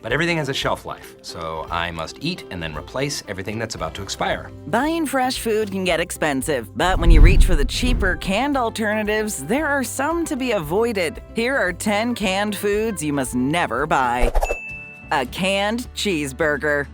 But everything has a shelf life, so I must eat and then replace everything that's about to expire. Buying fresh food can get expensive, but when you reach for the cheaper canned alternatives, there are some to be avoided. Here are 10 canned foods you must never buy. A canned cheeseburger.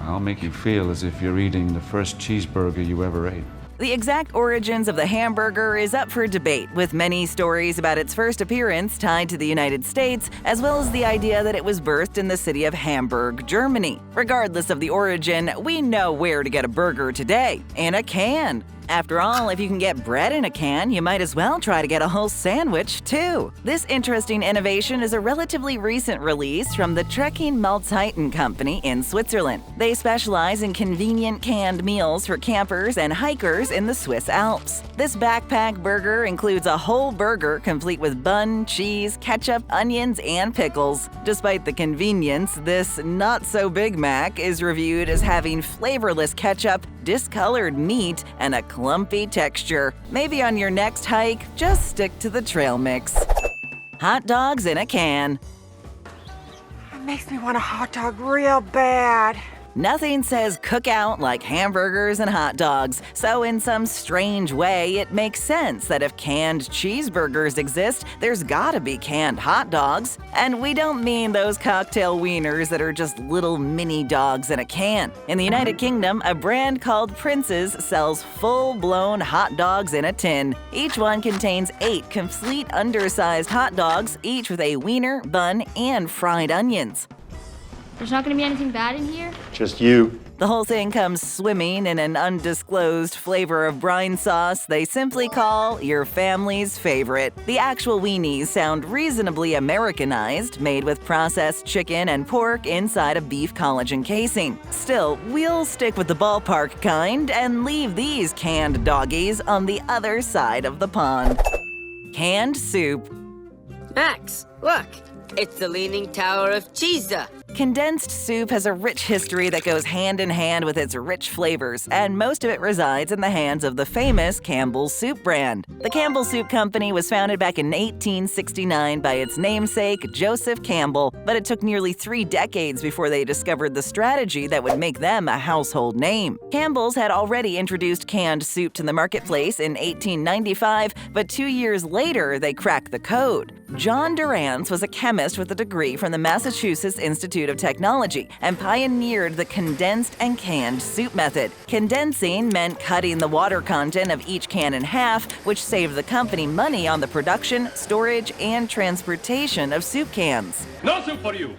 I'll make you feel as if you're eating the first cheeseburger you ever ate. The exact origins of the hamburger is up for debate, with many stories about its first appearance tied to the United States, as well as the idea that it was birthed in the city of Hamburg, Germany. Regardless of the origin, we know where to get a burger today: in a can. After all, if you can get bread in a can, you might as well try to get a whole sandwich, too. This interesting innovation is a relatively recent release from the Trekking Malzeiten Company in Switzerland. They specialize in convenient canned meals for campers and hikers in the Swiss Alps. This backpack burger includes a whole burger complete with bun, cheese, ketchup, onions, and pickles. Despite the convenience, this not-so-Big Mac is reviewed as having flavorless ketchup, discolored meat, and a clumpy texture. Maybe on your next hike, just stick to the trail mix. Hot dogs in a can. It makes me want a hot dog real bad. Nothing says cookout like hamburgers and hot dogs, so in some strange way, it makes sense that if canned cheeseburgers exist, there's gotta be canned hot dogs. And we don't mean those cocktail wieners that are just little mini dogs in a can. In the United Kingdom, a brand called Prince's sells full-blown hot dogs in a tin. Each one contains 8 complete undersized hot dogs, each with a wiener, bun, and fried onions. There's not gonna be anything bad in here? Just you. The whole thing comes swimming in an undisclosed flavor of brine sauce they simply call your family's favorite. The actual weenies sound reasonably Americanized, made with processed chicken and pork inside a beef collagen casing. Still, we'll stick with the ballpark kind and leave these canned doggies on the other side of the pond. Canned soup. Max, look! It's the Leaning Tower of Pisa. Condensed soup has a rich history that goes hand in hand with its rich flavors, and most of it resides in the hands of the famous Campbell's Soup brand. The Campbell's Soup Company was founded back in 1869 by its namesake, Joseph Campbell, but it took nearly 3 decades before they discovered the strategy that would make them a household name. Campbell's had already introduced canned soup to the marketplace in 1895, but 2 years later, they cracked the code. John Durrance was a chemist with a degree from the Massachusetts Institute of Technology and pioneered the condensed and canned soup method. Condensing meant cutting the water content of each can in half, which saved the company money on the production, storage, and transportation of soup cans. No soup for you.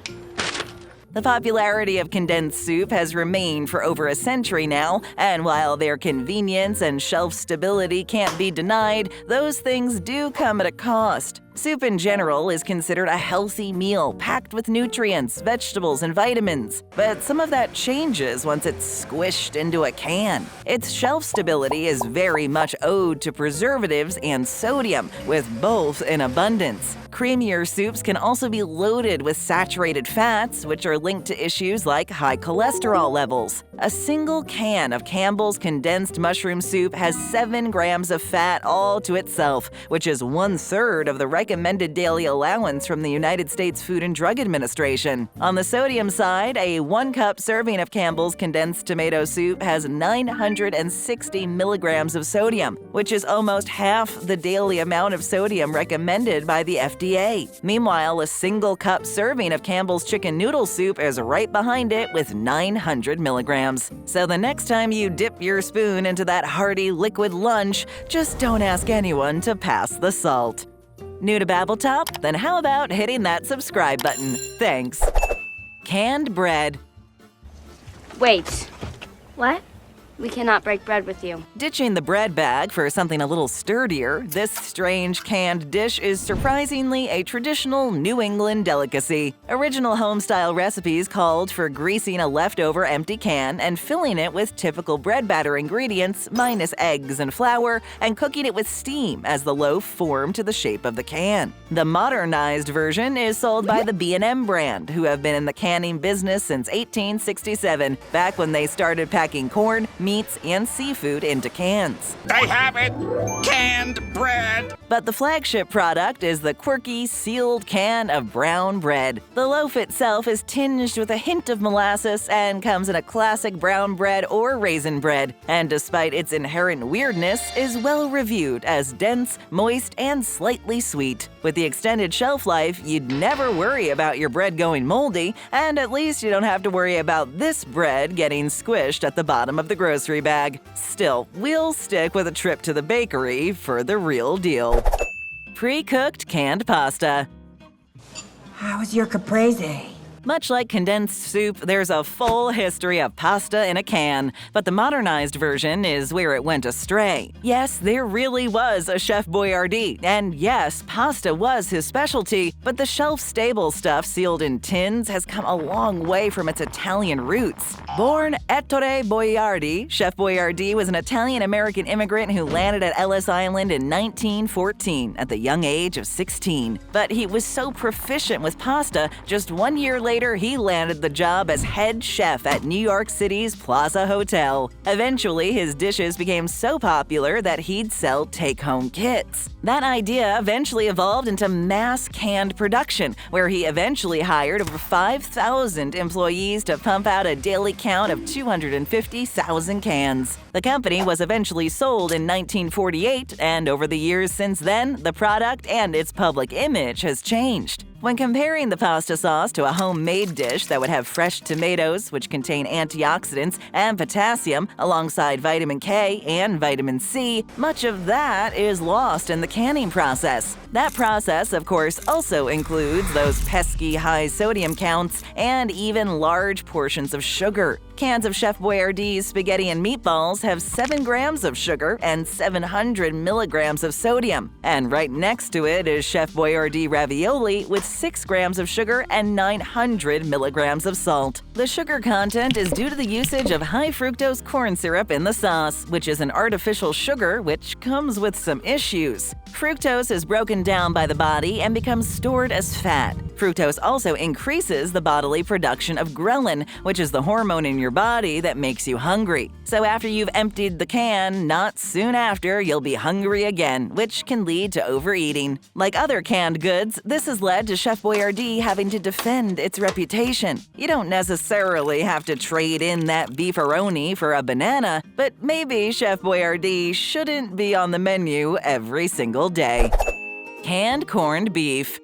The popularity of condensed soup has remained for over a century now, and while their convenience and shelf stability can't be denied, those things do come at a cost. Soup in general is considered a healthy meal packed with nutrients, vegetables, and vitamins. But some of that changes once it's squished into a can. Its shelf stability is very much owed to preservatives and sodium, with both in abundance. Creamier soups can also be loaded with saturated fats, which are linked to issues like high cholesterol levels. A single can of Campbell's condensed mushroom soup has 7 grams of fat all to itself, which is 1/3 of the recommended daily allowance from the United States Food and Drug Administration. On the sodium side, a 1-cup serving of Campbell's condensed tomato soup has 960 milligrams of sodium, which is almost half the daily amount of sodium recommended by the FDA. Meanwhile, a single cup serving of Campbell's chicken noodle soup is right behind it with 900 milligrams. So the next time you dip your spoon into that hearty liquid lunch, just don't ask anyone to pass the salt. New to BabbleTop? Then how about hitting that subscribe button? Thanks. Canned bread. Wait. What? We cannot break bread with you. Ditching the bread bag for something a little sturdier, this strange canned dish is surprisingly a traditional New England delicacy. Original home-style recipes called for greasing a leftover empty can and filling it with typical bread batter ingredients minus eggs and flour and cooking it with steam as the loaf formed to the shape of the can. The modernized version is sold by the B&M brand, who have been in the canning business since 1867, back when they started packing corn, meats and seafood into cans. They have it! Canned bread! But the flagship product is the quirky, sealed can of brown bread. The loaf itself is tinged with a hint of molasses and comes in a classic brown bread or raisin bread, and despite its inherent weirdness, is well reviewed as dense, moist, and slightly sweet. With the extended shelf life, you'd never worry about your bread going moldy, and at least you don't have to worry about this bread getting squished at the bottom of the grocery bag. Still, we'll stick with a trip to the bakery for the real deal. Pre-cooked canned pasta. How was your caprese? Much like condensed soup, there's a full history of pasta in a can, but the modernized version is where it went astray. Yes, there really was a Chef Boyardee, and yes, pasta was his specialty, but the shelf-stable stuff sealed in tins has come a long way from its Italian roots. Born Ettore Boiardi, Chef Boyardee was an Italian-American immigrant who landed at Ellis Island in 1914 at the young age of 16. But he was so proficient with pasta, just 1 year later he landed the job as head chef at New York City's Plaza Hotel. Eventually, his dishes became so popular that he'd sell take-home kits. That idea eventually evolved into mass canned production, where he eventually hired over 5,000 employees to pump out a daily count of 250,000 cans. The company was eventually sold in 1948, and over the years since then, the product and its public image has changed. When comparing the pasta sauce to a homemade dish that would have fresh tomatoes, which contain antioxidants and potassium, alongside vitamin K and vitamin C, much of that is lost in the canning process. That process, of course, also includes those pesky high sodium counts and even large portions of sugar. Cans of Chef Boyardee's spaghetti and meatballs have 7 grams of sugar and 700 milligrams of sodium. And right next to it is Chef Boyardee ravioli with 6 grams of sugar and 900 milligrams of salt. The sugar content is due to the usage of high fructose corn syrup in the sauce, which is an artificial sugar which comes with some issues. Fructose is broken down by the body and becomes stored as fat. Fructose also increases the bodily production of ghrelin, which is the hormone in your body that makes you hungry. So after you've emptied the can, not soon after, you'll be hungry again, which can lead to overeating. Like other canned goods, this has led to Chef Boyardee having to defend its reputation. You don't necessarily have to trade in that beefaroni for a banana, but maybe Chef Boyardee shouldn't be on the menu every single day. Canned corned beef.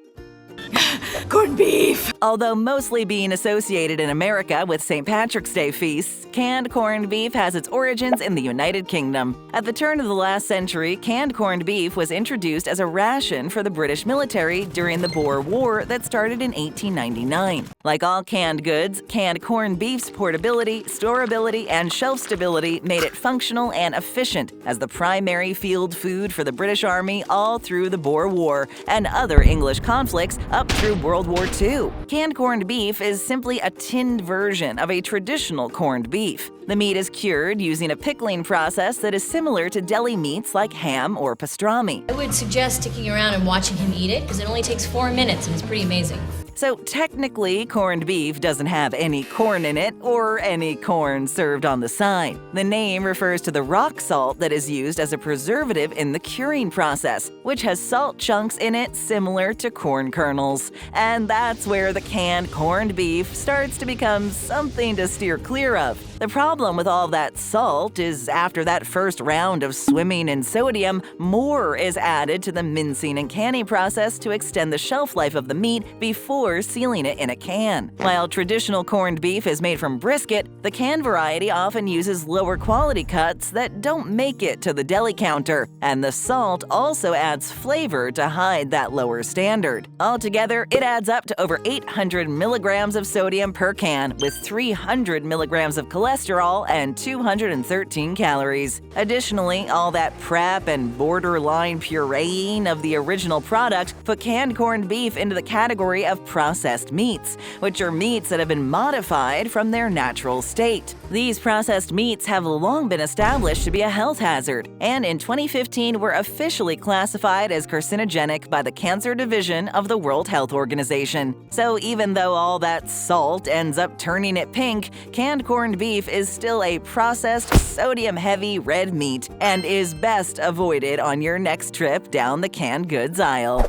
Corned beef! Although mostly being associated in America with St. Patrick's Day feasts, canned corned beef has its origins in the United Kingdom. At the turn of the last century, canned corned beef was introduced as a ration for the British military during the Boer War that started in 1899. Like all canned goods, canned corned beef's portability, storability, and shelf stability made it functional and efficient as the primary field food for the British Army all through the Boer War and other English conflicts up through World War II. Canned corned beef is simply a tinned version of a traditional corned beef. The meat is cured using a pickling process that is similar to deli meats like ham or pastrami. I would suggest sticking around and watching him eat it because it only takes 4 minutes and it's pretty amazing. So technically, corned beef doesn't have any corn in it or any corn served on the side. The name refers to the rock salt that is used as a preservative in the curing process, which has salt chunks in it similar to corn kernels. And that's where the canned corned beef starts to become something to steer clear of. The problem with all that salt is after that first round of swimming in sodium, more is added to the mincing and canning process to extend the shelf life of the meat before sealing it in a can. While traditional corned beef is made from brisket, the canned variety often uses lower quality cuts that don't make it to the deli counter, and the salt also adds flavor to hide that lower standard. Altogether, it adds up to over 800 milligrams of sodium per can, with 300 milligrams of cholesterol and 213 calories. Additionally, all that prep and borderline pureeing of the original product put canned corned beef into the category of processed meats, which are meats that have been modified from their natural state. These processed meats have long been established to be a health hazard, and in 2015 were officially classified as carcinogenic by the Cancer Division of the World Health Organization. So even though all that salt ends up turning it pink, canned corned beef beef is still a processed, sodium-heavy red meat and is best avoided on your next trip down the canned goods aisle.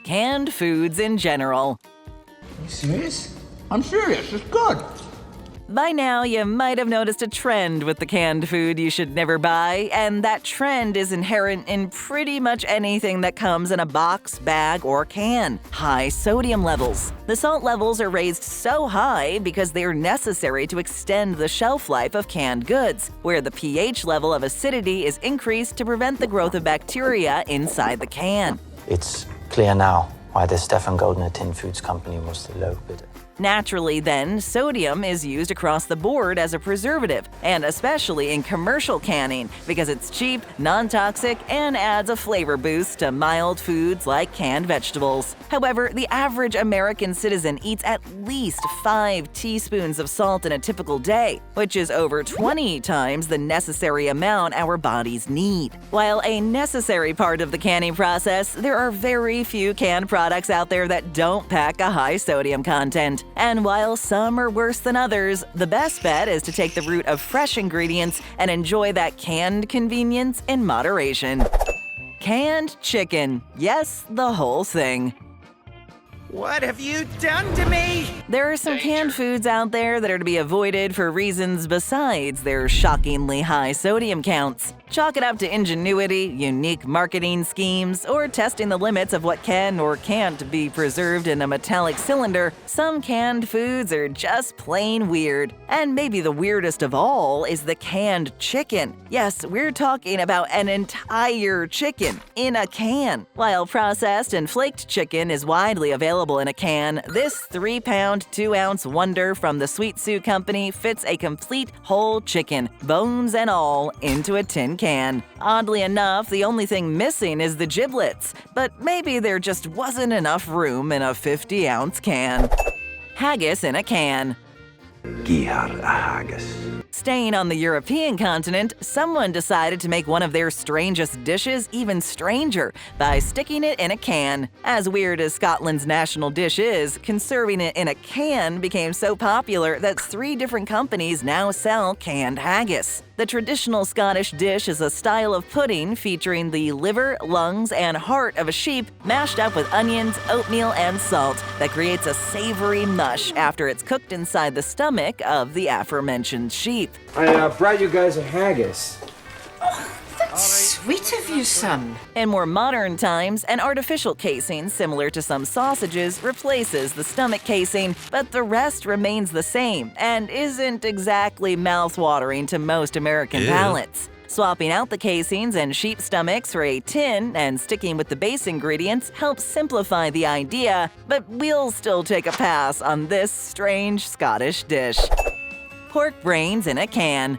Canned foods in general. Are you serious? I'm serious. It's good. By now, you might have noticed a trend with the canned food you should never buy, and that trend is inherent in pretty much anything that comes in a box, bag, or can. High sodium levels. The salt levels are raised so high because they are necessary to extend the shelf life of canned goods, where the pH level of acidity is increased to prevent the growth of bacteria inside the can. It's clear now why the Stefan Goldner Tin Foods company was the low bidder. Naturally, then, sodium is used across the board as a preservative, and especially in commercial canning because it's cheap, non-toxic, and adds a flavor boost to mild foods like canned vegetables. However, the average American citizen eats at least 5 teaspoons of salt in a typical day, which is over 20 times the necessary amount our bodies need. While a necessary part of the canning process, there are very few canned products out there that don't pack a high sodium content. And while some are worse than others, the best bet is to take the route of fresh ingredients and enjoy that canned convenience in moderation. Canned chicken. Yes, the whole thing. What have you done to me? There are some canned foods out there that are to be avoided for reasons besides their shockingly high sodium counts. Chalk it up to ingenuity, unique marketing schemes, or testing the limits of what can or can't be preserved in a metallic cylinder. Some canned foods are just plain weird. And maybe the weirdest of all is the canned chicken. Yes, we're talking about an entire chicken in a can. While processed and flaked chicken is widely available in a can, this 3-pound, 2-ounce wonder from the Sweet Sue Company fits a complete whole chicken, bones and all, into a tin can. Oddly enough, the only thing missing is the giblets, but maybe there just wasn't enough room in a 50-ounce can. Haggis in a can. Gihar a haggis. Staying on the European continent, someone decided to make one of their strangest dishes even stranger by sticking it in a can. As weird as Scotland's national dish is, conserving it in a can became so popular that 3 different companies now sell canned haggis. The traditional Scottish dish is a style of pudding featuring the liver, lungs, and heart of a sheep mashed up with onions, oatmeal, and salt that creates a savory mush after it's cooked inside the stomach of the aforementioned sheep. I brought you guys a haggis. Sweet of you, son. In more modern times, an artificial casing similar to some sausages replaces the stomach casing, but the rest remains the same and isn't exactly mouth-watering to most American palates. Swapping out the casings and sheep stomachs for a tin and sticking with the base ingredients helps simplify the idea, but we'll still take a pass on this strange Scottish dish. Pork brains in a can.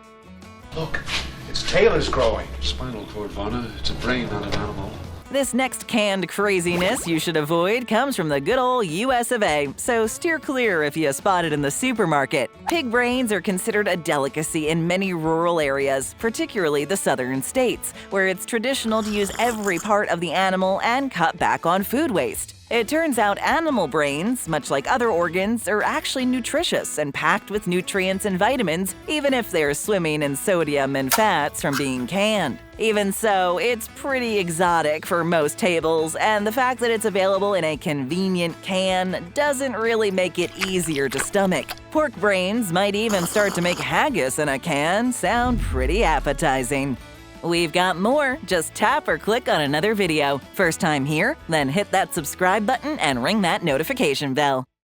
Look, its tail is growing. Spinal cord, Vonna. It's a brain, not an animal. This next canned craziness you should avoid comes from the good old US of A, so steer clear if you spot it in the supermarket. Pig brains are considered a delicacy in many rural areas, particularly the southern states, where it's traditional to use every part of the animal and cut back on food waste. It turns out animal brains, much like other organs, are actually nutritious and packed with nutrients and vitamins, even if they're swimming in sodium and fats from being canned. Even so, it's pretty exotic for most tables, and the fact that it's available in a convenient can doesn't really make it easier to stomach. Pork brains might even start to make haggis in a can sound pretty appetizing. We've got more. Just tap or click on another video. First time here? Then hit that subscribe button and ring that notification bell.